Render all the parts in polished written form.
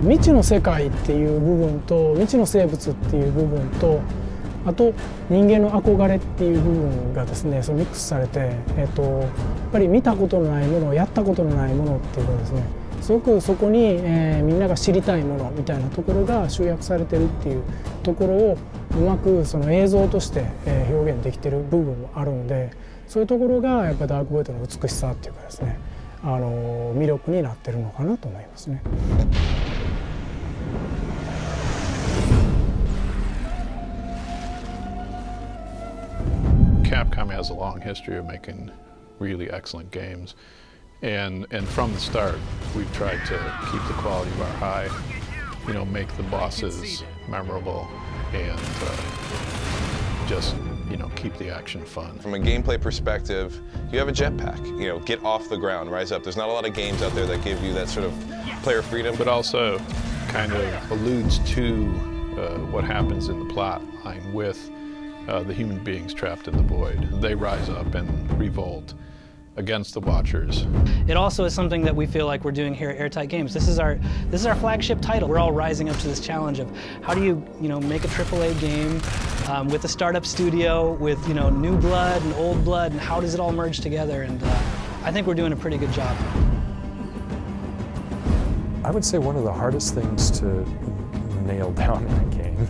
未知の世界っていう部分と未知の生物っていう部分とあと人間の憧れっていう部分がですねそのミックスされて、やっぱり見たことのないものやったことのないものっていうのですねすごくそこに、みんなが知りたいものみたいなところが集約されてるっていうところをうまくその映像として、表現できてる部分もあるんでそういうところがやっぱダークボイドの美しさっていうかですね魅力になってるのかなと思いますね。Capcom has a long history of making really excellent games, and from the start we've tried to keep the quality bar high, you know, make the bosses memorable and just, you know, keep the action fun. From a gameplay perspective, you have a jetpack, you know, get off the ground, rise up. There's not a lot of games out there that give you that sort of player freedom. But also kind of alludes to what happens in the plot line with the human beings trapped in the void. They rise up and revolt against the Watchers. It also is something that we feel like we're doing here at Airtight Games. This is our flagship title. We're all rising up to this challenge of how do you make a AAA game with a startup studio with new blood and old blood, and how does it all merge together? And I think we're doing a pretty good job. I would say one of the hardest things to nail down in a game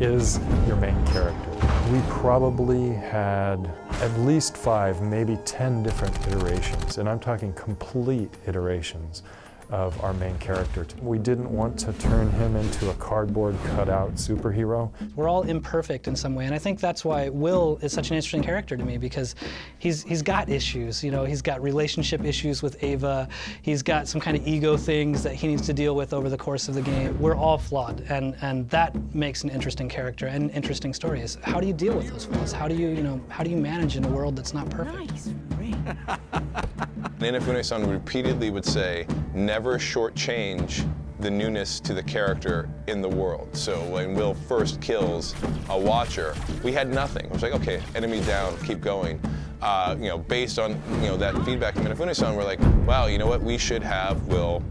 is your main character. We probably had at least 5, maybe 10 different iterations, and I'm talking complete iterations of our main character. We didn't want to turn him into a cardboard cutout superhero. We're all imperfect in some way, and I think that's why Will is such an interesting character to me, because he's got issues. He's got relationship issues with Ava. He's got some kind of ego things that he needs to deal with over the course of the game. We're all flawed, and that makes an interesting character and interesting stories. How do you deal with those flaws? How do you manage in a world that's not perfect? Nice. Inafune-san repeatedly would say, never shortchange the newness to the character in the world. So when Will first kills a Watcher, we had nothing. It was like, okay, enemy down, keep going. Based on that feedback from Inafune-san, we're like, wow, you know what? We should have Will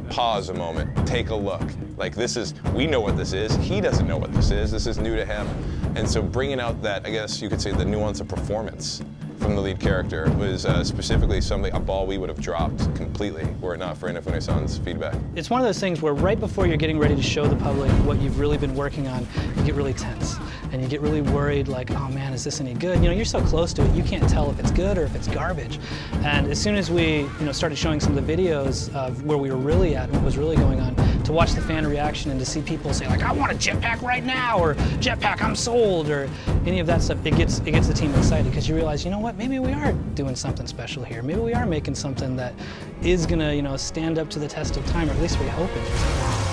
pause a moment, take a look. Like we know what this is. He doesn't know what this is. This is new to him. And so bringing out that, I guess you could say, the nuance of performance from the lead character was specifically a ball we would have dropped completely were it not for Inafune-san's feedback. It's one of those things where right before you're getting ready to show the public what you've really been working on, you get really tense and you get really worried, like, oh man, is this any good? You're so close to it, you can't tell if it's good or if it's garbage. And as soon as we started showing some of the videos of where we were really at and what was really going on, to watch the fan reaction and to see people say, like, I want a jetpack right now, or jetpack, I'm sold, or any of that stuff, it gets the team excited, because you realize, you know what, maybe we are doing something special here. Maybe we are making something that is gonna, stand up to the test of time, or at least we hope it is.